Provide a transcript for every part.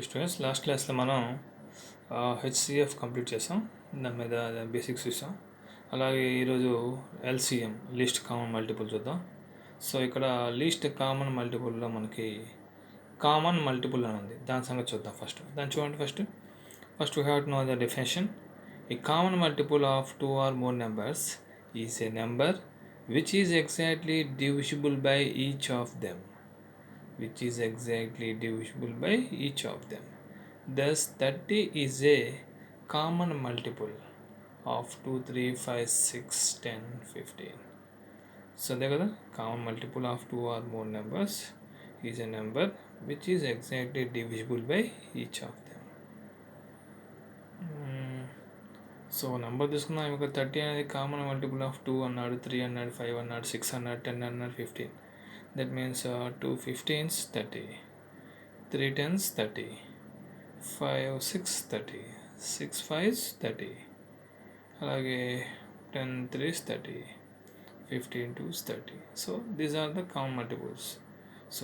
Students last క్లాస్లో మనం HCF complete చేసాం. దాని మీద బేసిక్స్ చూసాం. అలాగే ఈరోజు ఎల్సిఎం లీస్ట్ కామన్ మల్టిపుల్ చూద్దాం. సో ఇక్కడ లీస్ట్ కామన్ మల్టిపుల్లో మనకి కామన్ మల్టిపుల్ అని ఉంది. దాని సంగతి చూద్దాం. దాన్ని చూడండి. First we have to know the definition. A common multiple of two or more numbers is a number which is exactly divisible by each of them. Which is exactly divisible by each of them. Thus 30 is a common multiple of 2, 3, 5, 6, 10, 15. So there is a common multiple of two or more numbers is a number which is exactly divisible by each of them. So number తీసుకుందాం. ఇక 30 అనేది common multiple of 2 అన్నాడు, 3 అన్నాడు, 5 అన్నాడు, 6 అన్నాడు, 10 అన్నాడు, 15. That means 2 15s 30, 3 10s 30, 5 6 30, 6 5s 30, అలాగే 10 3s 30, 15 2s 30. So these are the common multiples. So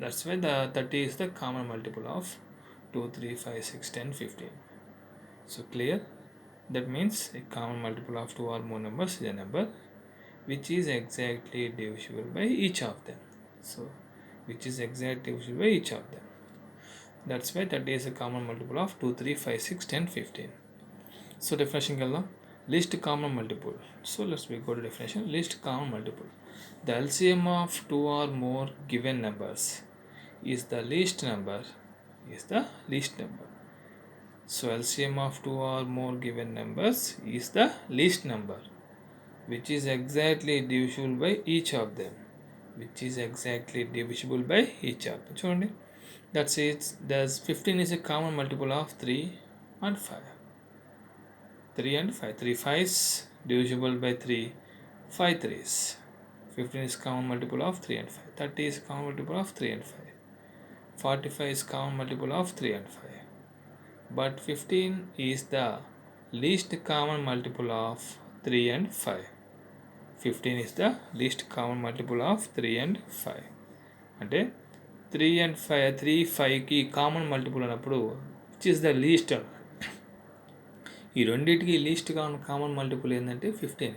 that's why the 30 is the common multiple of 2 3 5 6 10 15. So clear? That means a common multiple of two or more numbers is a number which is exactly divisible by each of them. So which is exactly divisible by each of them. That's why that is a common multiple of 2 3 5 6 10 15. So definition kalla least common multiple. So let's go to definition. Least common multiple, the LCM of two or more given numbers is the least number. So LCM of two or more given numbers is the least number which is exactly divisible by each of them. చూడండి. That's it. Thus 15 is a common multiple of 3 and 5. 3 and 5. 3 5s divisible by 3. 5 3s. 15 is common multiple of 3 and 5. 30 is common multiple of 3 and 5. 45 is common multiple of 3 and 5. But 15 is the least common multiple of 3 and 5. 15 is the least common multiple of 3 and 5. అంటే 3 and 5 3 5కి common multiple అన్నప్పుడు which is the least. ఈ రెండింటికి least common multiple ఏంటంటే 15.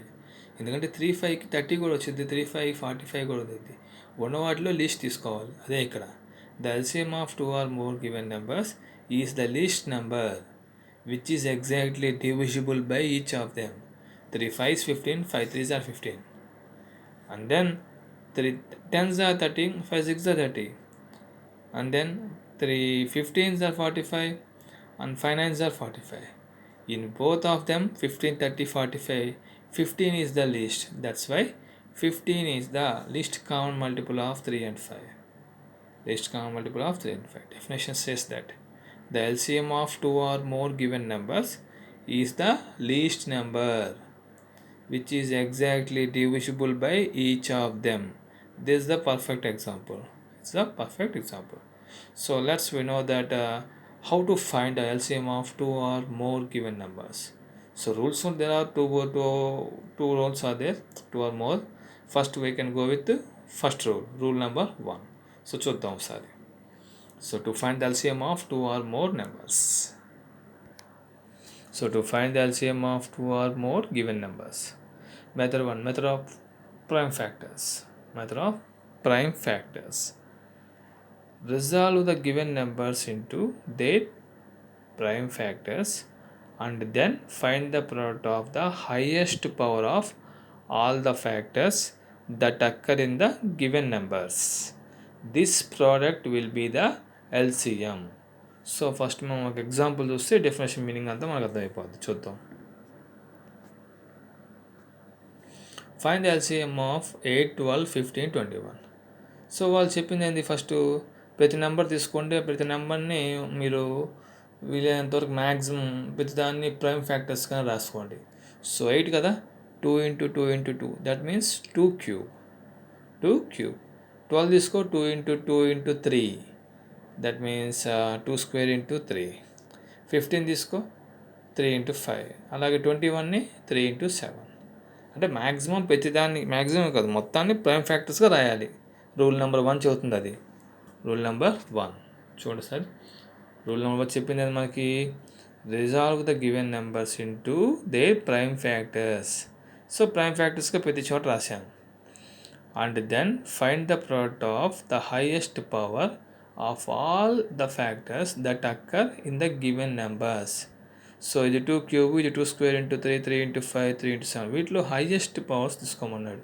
ఎందుకంటే 3 5కి 30 కూడా వచ్చింది, 3 5 45 కూడా వచ్చింది. ఉన్న వాటిలో లీస్ట్ తీసుకోవాలి. అదే ఇక్కడ the LCM of two or more given numbers is the least number which is exactly divisible by each of them. 3 5s 15, 5 3s are 15. And then 3 10s are 30, 5 6s are 30. And then 3 15s are 45 and 5 9s are 45. In both of them 15, 30, 45, 15 is the least. That's why 15 is the least common multiple of 3 and 5. Least common multiple of 3 and 5. Definition says that the LCM of two or more given numbers is the least number which is exactly divisible by each of them. This is the perfect example. It's a perfect example. So we know that how to find the LCM of two or more given numbers. So rules, there are two rules are there, two or more. First we can go with the first rule number 1. So చూద్దాం ఒకసారి. So to find the LCM of two or more numbers. So to find the LCM of two or more given numbers. Method 1, method of prime factors. Resolve the given numbers into their prime factors and then find the product of the highest power of all the factors that occur in the given numbers. This product will be the LCM. So first మనం ఒక example చూస్తే definition meaning అంతా మనకు అర్థమైపోద్ది. చూద్దాం. Find the LCM of 8 12 15 21. So వాళ్ళు చెప్పింది ఏంది, ఫస్ట్ ప్రతి నెంబర్ తీసుకోండి, ప్రతి నెంబర్ని మీరు వీలైనంతవరకు మ్యాక్సిమం ప్రతి దాన్ని ప్రైమ్ ఫ్యాక్టర్స్గా రాసుకోండి. సో 8 కదా, 2 × 2 × 2 దట్ మీన్స్ 2 క్యూబ్. 12 తీసుకో, 2 × 2 × 3 దట్ మీన్స్ 2 స్క్వేర్ × 3. 15 తీసుకో, 3 × 5. అలాగే 21ని 3 × 7. అంటే మ్యాక్సిమం ప్రతిదాన్ని, మ్యాక్సిమం కాదు మొత్తాన్ని ప్రైమ్ ఫ్యాక్టర్స్గా రాయాలి. రూల్ నెంబర్ 1 చదువుతుంది అది. రూల్ నెంబర్ 1 చూడండి సార్. రూల్ నెంబర్ చెప్పింది అది మనకి resolve the given numbers into their prime factors. So prime ఫ్యాక్టర్స్గా ప్రతి చోట రాశాను. And then find the product of the highest power of all the factors that occur in the given numbers. So ఇది 2 cube, ఇది 2 square into 3, 3 into 5, 3 into 7. వీటిలో highest powers తీసుకోమన్నాడు.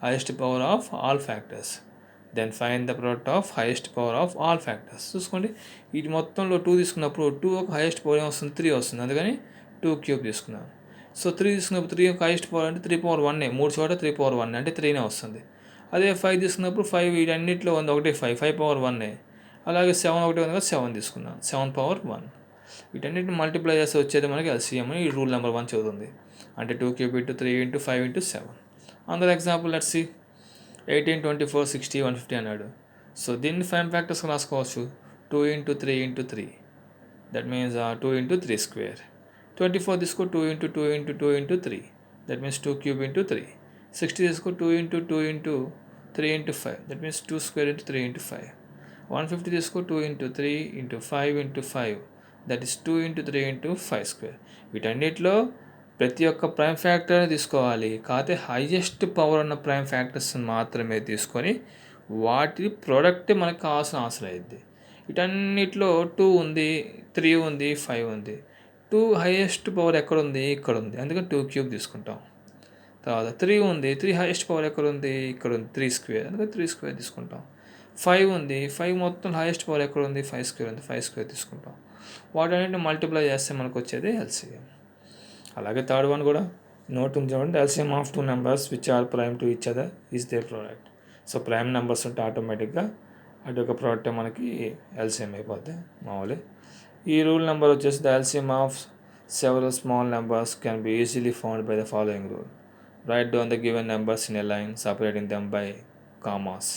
Highest power of all factors. Then find the product of highest power of all factors. చూసుకోండి, వీటి మొత్తంలో 2 తీసుకున్నప్పుడు 2 ఒక highest power ఏమొస్తుంది, 3 వస్తుంది. అందుకని 2 క్యూబ్ తీసుకున్నాను. సో 3 తీసుకున్నప్పుడు 3 యొక్క హైయెస్ట్ పవర్ అంటే 3 పవర్ 1, 3 చోట 3 పవర్ 1 అంటే 3నే వస్తుంది. అదే 5 తీసుకున్నప్పుడు 5 వీటన్నిటిలో ఉంది ఒకటి 5, 5 పవర్ 1. అలాగే 7 ఒకటి ఉంది కదా, 7 తీసుకున్నాను, 7 పవర్ 1. వీటన్నిటిని మల్టిప్లై చేస్తే వచ్చేది మనకి ఎల్సిఎం అని ఈ రూల్ నెంబర్ 1 చదువుతుంది. అంటే 2 క్యూబ్ ఇంటూ 3 ఇంటూ 5 ఇంటూ 7. అందర్ ఎగ్జాంపుల్ లెట్స్ సీ. 18, 24, 60, 150 అన్నాడు. సో దీన్ని 5 ఫ్యాక్టర్స్ రాసుకోవచ్చు. 2 into 3 into 3, that means 2 into 3 square. 24 తీసుకో, 2 into 2 into 2 into 3, that means 2 cube into 3. 60 తీసుకో, 2 into 2 into 3 into 5, that means 2 square into 3 into 5. 150 తీసుకో, 2 into 3 into 5 into 5, that is 2 into 3 into 5 square. వీటన్నిటిలో ప్రతి ఒక్క prime ఫ్యాక్టర్ని తీసుకోవాలి. కాకపోతే highest power ఉన్న prime ఫ్యాక్టర్స్ని మాత్రమే తీసుకొని వాటి ప్రోడక్ట్ మనకు కావాల్సిన అవసరం అయింది. వీటన్నిటిలో 2 ఉంది, 3 ఉంది, 5 ఉంది. 2 హైయెస్ట్ పవర్ ఎక్కడ ఉంది, ఇక్కడ ఉంది. అందుకని 2 క్యూబ్ తీసుకుంటాం. తర్వాత 3 ఉంది, 3 హైయెస్ట్ పవర్ ఎక్కడ ఉంది, ఇక్కడ ఉంది, 3 స్క్వేర్. అందుకని 3 స్క్వేర్ తీసుకుంటాం. 5 ఉంది, 5 మొత్తం హైయెస్ట్ పవర్ ఎక్కడ ఉంది, 5 స్క్వేర్ ఉంది, 5 స్క్వేర్ తీసుకుంటాం. వాటన్నిటిని మల్టిప్లై చేస్తే మనకు వచ్చేది ఎల్సిఎం. అలాగే థర్డ్ వన్ కూడా నోట్ ఉంచండి. LCM of 2 numbers which are prime to each other is their product. So prime numbers ఉంటే ఆటోమేటిక్గా అటు ఒక ప్రోడక్ట్ మనకి ఎల్సిఎం అయిపోద్ది మామూలు. ఈ రూల్ నెంబర్ వచ్చేసి the LCM of several small numbers can be easily found by the following rule. Right down the given numbers in a line separating them by commas.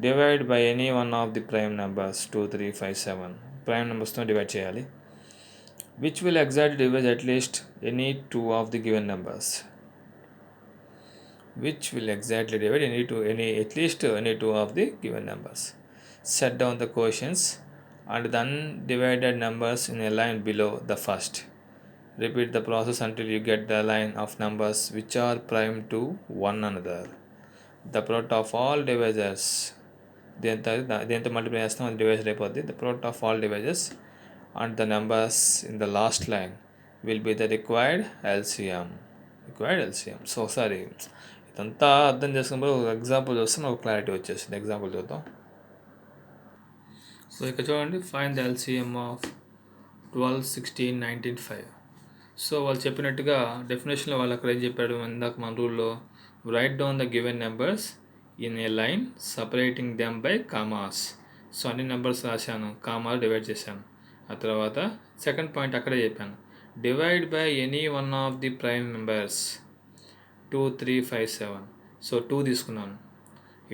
Divide by any one of the prime numbers 2, 3, 5, 7. Prime నెంబర్స్తో divide చేయాలి. Which will exactly divide at least any two of the given numbers. Which will exactly divide at least any two of the given numbers. Set down the quotients and the undivided numbers in a line below the first. Repeat the process until you get the line of numbers which are prime to one another. The product of all divisors, దేంతో multiply చేస్తాం అది divisor అయిపోద్ది. The product of all divisors and the numbers in the last line will be the required LCM. So ఒకసారి ఇదంతా అర్థం చేసుకున్నప్పుడు ఒక example చూస్తే మనకు క్లారిటీ వచ్చేసింది. ఎగ్జాంపుల్ చూద్దాం. సో ఇక్కడ చూడండి, find the LCM of 12, 16, 19, 5. So వాళ్ళు చెప్పినట్టుగా డెఫినేషన్లో వాళ్ళు అక్కడ ఏం చెప్పాడు, ఇందాక మన రూల్లో write down the given numbers in a line separating them by commas. So అన్ని నెంబర్స్ రాశాను, కామాలు డివైడ్ చేశాను. ఆ తర్వాత సెకండ్ పాయింట్ అక్కడే చెప్పాను, divide by any one of the prime numbers 2, 3, 5, 7. So 2 తీసుకున్నాను,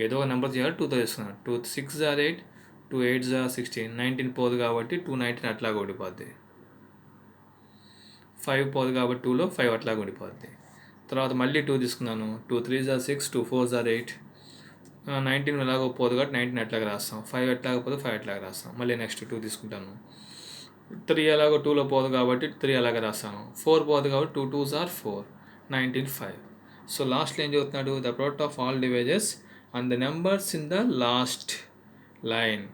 ఏదో ఒక నెంబర్ చేయాలి, 2తో తీసుకున్నాను. 2 6 ఆర్ 8, 2 8 ఆర్ 16, 19 పోదు కాబట్టి 2 19 అట్లా ఓడిపోద్ది. 5 పోదు కాబట్టి 2లో 5 అట్లా ఓడిపోద్ది. తర్వాత మళ్ళీ 2 తీసుకున్నాను, 2 3 ఆర్ 6, 2 4 ఆర్ 8, 19 ఎలాగో పోదు కాబట్టి 19 ఎట్లాగా రాస్తాం. 5 ఎట్లాగపోతే 5 ఎట్లాగా రాస్తాం. మళ్ళీ నెక్స్ట్ 2 తీసుకుంటాను. 3 ఎలాగో 2లో పోదు కాబట్టి 3 అలాగే రాస్తాను. 4 పోదు కాబట్టి 2 2s ఆర్ 4, 19 5. సో లాస్ట్లో ఏం చెబుతున్నాడు, the product of all divisors and the numbers in the last line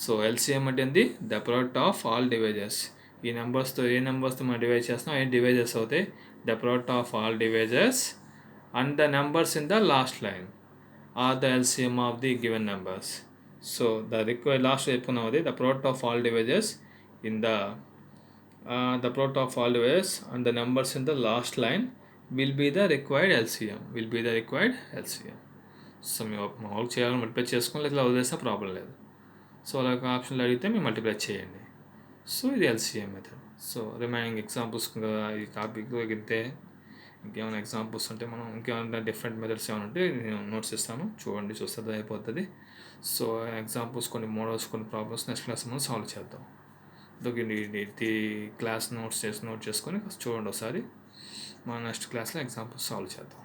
so LCM అంటే ఏంది, the product of all divisors. ఈ నెంబర్స్తో ఏ నెంబర్స్తో మనం డివైడ్ చేస్తాం ఏ డివైజెస్ అవుతాయి, the product of all divisors and the numbers in the last line are the LCM of the given numbers. So the required last చెప్పుకున్నాం అది, the product of all divisors in the product of all divisors and the numbers in the last line will be the required LCM. So మేము మామూలుగా చేయాలని multiply చేసుకుని లేదా వదిలేసిన problem లేదు. So అలాగ ఆప్షన్లు అడిగితే మేము మల్టిప్లై చేయండి. సో ఇది LCM method. So remaining examples ఈ టాపిక్ ఇంతే. ఇంకేమైనా ఎగ్జాంపుల్స్ ఉంటే మనం ఇంకేమైనా డిఫరెంట్ మెథడ్స్ ఏమైనా ఉంటే నేను నోట్స్ ఇస్తాను, చూడండి, చూస్తే అయిపోతుంది. సో ఎగ్జాంపుల్స్, కొన్ని మోడల్స్, కొన్ని ప్రాబ్లమ్స్ నెక్స్ట్ క్లాస్ మనం సాల్వ్ చేద్దాం. ఇది క్లాస్ నోట్ చేసుకొని చూడండి ఒకసారి. మన నెక్స్ట్ క్లాస్లో ఎగ్జాంపుల్స్ సాల్వ్ చేద్దాం.